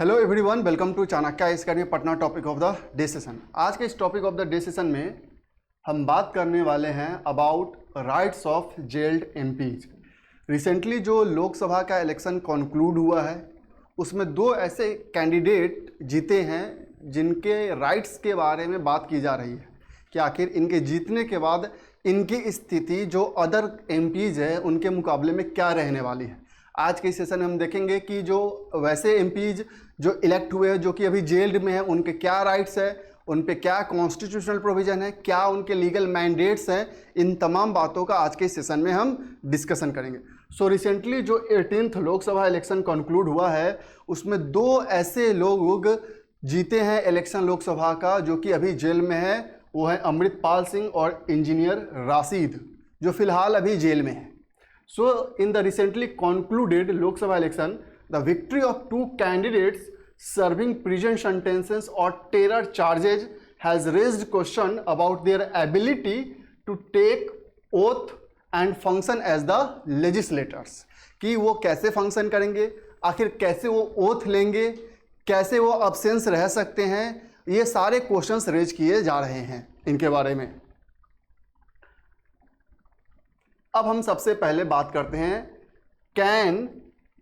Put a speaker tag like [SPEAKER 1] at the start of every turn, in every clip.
[SPEAKER 1] Hello everyone, welcome to Chanakya academy Patna. Topic of the day session. आज के इस topic of the day session में हम बात करने वाले हैं about rights of jailed MPs. Recently जो लोकसभा का इलेक्शन कंक्लूड हुआ है उसमें दो ऐसे कैंडिडेट जीते हैं जिनके राइट्स के बारे में बात की जा रही है कि आखिर इनके जीतने के बाद इनकी स्थिति जो अदर एमपीज है उनके मुकाबले में क्या रहने वाली है। आज के सेशन में हम देखेंगे कि जो वैसे एमपीज जो इलेक्ट हुए हैं जो कि अभी जेल्ड में हैं उनके क्या राइट्स है, उन पे क्या कॉन्स्टिट्यूशनल प्रोविजन है, क्या उनके लीगल मैंडेट्स हैं। इन तमाम बातों का आज के सेशन में हम डिस्कशन करेंगे। सो रिसेंटली जो 18th लोकसभा इलेक्शन कंक्लूड हुआ है उसमें दो ऐसे लोग जीते हैं इलेक्शन लोकसभा का जो कि अभी जेल में है। वो है अमृतपाल सिंह और इंजीनियर राशिद जो फिलहाल अभी जेल में है। So, in the recently concluded Lok Sabha election, the victory of two candidates serving prison sentences or terror charges has raised question about their ability to take oath and function as the legislators। कि वो कैसे function करेंगे, आखिर कैसे वो oath लेंगे, कैसे वो अब्सेंस रह सकते हैं, ये सारे क्वेश्चंस रेज किए जा रहे हैं इनके बारे में। अब हम सबसे पहले बात करते हैं can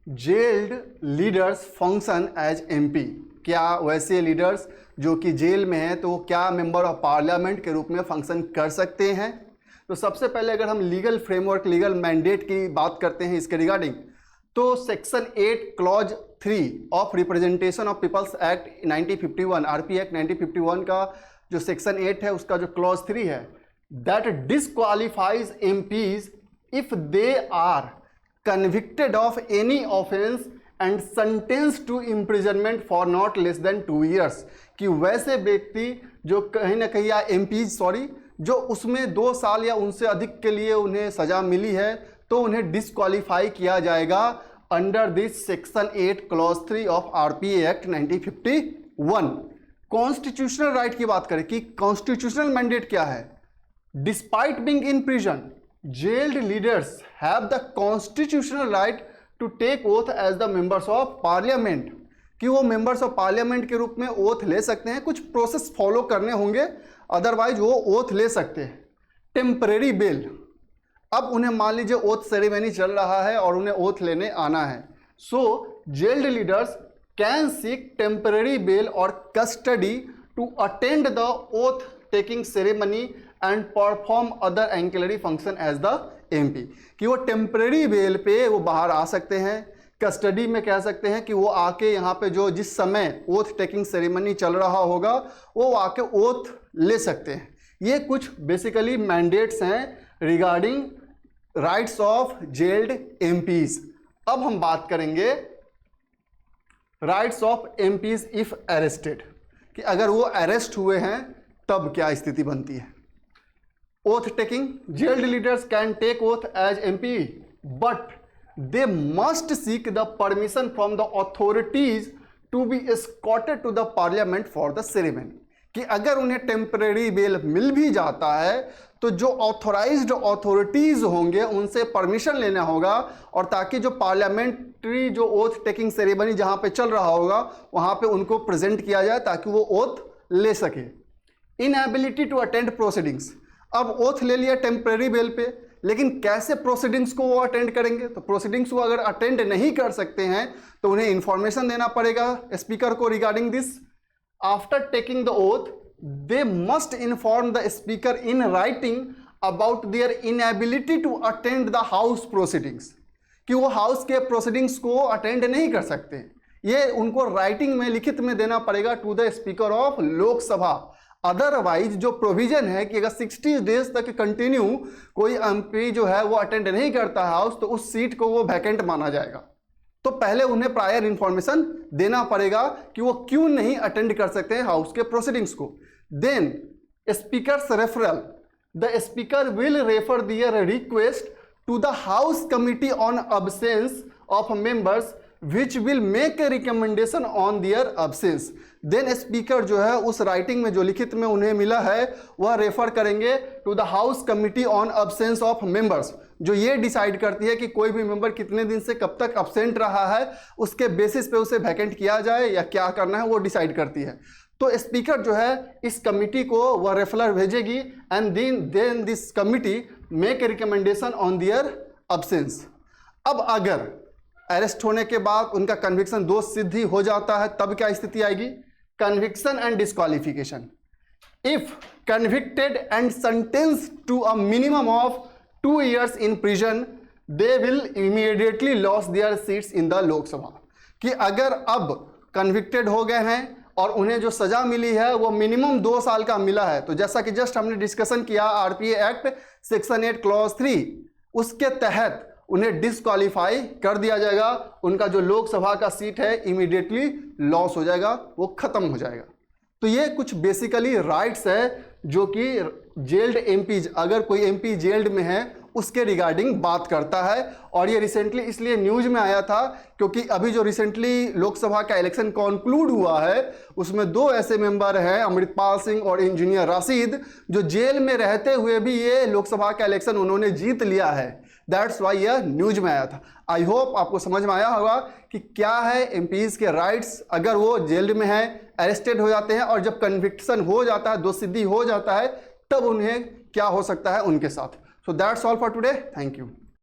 [SPEAKER 1] jailed leaders function as MP. क्या वैसे लीडर्स जो कि जेल में हैं तो क्या मेंबर ऑफ पार्लियामेंट के रूप में फंक्शन कर सकते हैं। तो सबसे पहले अगर हम लीगल फ्रेमवर्क, लीगल मैंडेट की बात करते हैं इसके रिगार्डिंग, तो section 8 clause 3 of representation of people's act 1951, RP act 1951 का जो सेक्शन 8 है उसका जो क्लॉज 3 है, that disqualifies MPs if they are convicted of any offense and sentenced to imprisonment for not less than 2 years। कि वैसे व्यक्ति जो कहीं ना कहीं या एमपीज जो उसमें 2 साल या उनसे अधिक के लिए उन्हें सजा मिली है तो उन्हें डिसक्वालीफाई किया जाएगा under this section 8 clause 3 of RPA act 1951। Constitutional right की बात करें कि कॉन्स्टिट्यूशनल मैंडेट क्या है। Despite being in prison, jailed leaders have the constitutional right to take oath as the members of parliament। कि वो मेंबर्स ऑफ पार्लियामेंट के रूप में ओथ ले सकते हैं, कुछ प्रोसेस फॉलो करने होंगे, अदरवाइज वो ओथ ले सकते हैं। टेम्परेरी बेल, अब उन्हें मान लीजिए ओथ सेरेमनी चल रहा है और उन्हें ओथ लेने आना है, so jailed leaders can seek temporary bail और custody to attend the oath taking ceremony and perform other ancillary function as the MP. कि वो टेम्परेरी बेल पे वो बाहर आ सकते हैं, कस्टडी में कह सकते हैं कि वो आके यहाँ पे जो जिस समय ओथ टेकिंग सेरेमनी चल रहा होगा वो आके ओथ ले सकते हैं। ये कुछ बेसिकली मैंडेट्स हैं regarding rights of jailed MPs. अब हम बात करेंगे rights of MPs if arrested, कि अगर वो अरेस्ट हुए हैं तब क्या स्थिति बनती है। Oath taking, jailed leaders can take oath as MP, but they must seek the permission from the authorities to be escorted to the parliament for the ceremony। कि अगर उन्हें टेम्परेरी बेल मिल भी जाता है तो जो ऑथोराइज्ड अथॉरिटीज होंगे उनसे परमिशन लेना होगा, और ताकि जो पार्लियामेंट्री जो ओथ टेकिंग सेरेमनी जहां पे चल रहा होगा वहां पे उनको प्रेजेंट किया जाए ताकि वो ओथ ले सके। इनएबिलिटी टू अटेंड प्रोसीडिंग्स, अब ओथ ले लिया टेम्परेरी बेल पे, लेकिन कैसे प्रोसीडिंग्स को वो अटेंड करेंगे। तो प्रोसीडिंग्स को अगर अटेंड नहीं कर सकते हैं तो उन्हें इंफॉर्मेशन देना पड़ेगा स्पीकर को regarding this. After taking the oath they must inform the speaker in writing about their inability to attend the house proceedings. कि वो हाउस के प्रोसीडिंग्स को अटेंड नहीं कर सकते, ये उनको राइटिंग में लिखित में देना पड़ेगा to the speaker of Lok Sabha. Otherwise जो प्रोविजन है कि अगर 60 डेज तक कंटिन्यू कोई एमपी जो है वो अटेंड नहीं करता हाउस तो उस सीट को वो वैकेंट माना जाएगा। तो पहले उन्हें प्रायर इंफॉर्मेशन देना पड़ेगा कि वो क्यों नहीं अटेंड कर सकते हैं हाउस के प्रोसीडिंग्स को। Then speaker's referral, the speaker will refer their request to the house committee on absence of members which will make a recommendation on their absence. Then speaker जो है उस राइटिंग में जो लिखित में उन्हें मिला है वह रेफर करेंगे to the house committee on absence of members, जो ये डिसाइड करती है कि कोई भी मेंबर कितने दिन से कब तक अब्सेंट रहा है, उसके बेसिस पे उसे वैकेंट किया जाए या क्या करना है वो डिसाइड करती है। तो स्पीकर जो है इस कमिटी को वह रेफरर भेजेगी and then this committee make a recommendation on their absence. अब अगर अरेस्ट होने के बाद उनका कन्विक्शन दोष सिद्ध ही हो जाता है तब क्या स्थिति आएगी? Conviction and disqualification. If convicted and sentenced to a minimum of 2 years in prison, they will immediately lose their seats in the Lok Sabha. कि अगर अब कन्विक्टेड हो गए हैं और उन्हें जो सजा मिली है वो मिनिमम 2 साल का मिला है, तो जैसा कि जस्ट हमने डिस्कशन किया आरपीए एक्ट सेक्शन 8 क्लॉज 3, उसके तहत उन्हें डिस्क्वालीफाई कर दिया जाएगा, उनका जो लोकसभा का सीट है इमीडिएटली लॉस हो जाएगा, वो खत्म हो जाएगा। तो ये कुछ बेसिकली राइट्स है जो कि जेल्ड एमपीज, अगर कोई एमपी जेल्ड में है उसके रिगार्डिंग बात करता है। और ये रिसेंटली इसलिए न्यूज में आया था क्योंकि अभी जो रिसेंटली लोकसभा का इलेक्शन कॉन्क्लूड हुआ है उसमें 2 ऐसे मेंबर हैं, अमृतपाल सिंह और इंजीनियर राशिद, जो जेल में रहते हुए भी ये लोकसभा का इलेक्शन उन्होंने जीत लिया है। दैट्स वाई यह न्यूज में आया था। आई होप आपको समझ में आया होगा कि क्या है एमपीज के राइट्स अगर वो जेल में है, अरेस्टेड हो जाते हैं और जब कन्विक्शन हो जाता है, दोषसिद्धि हो जाता है, तब उन्हें क्या हो सकता है उनके साथ। So that's all for today. Thank you.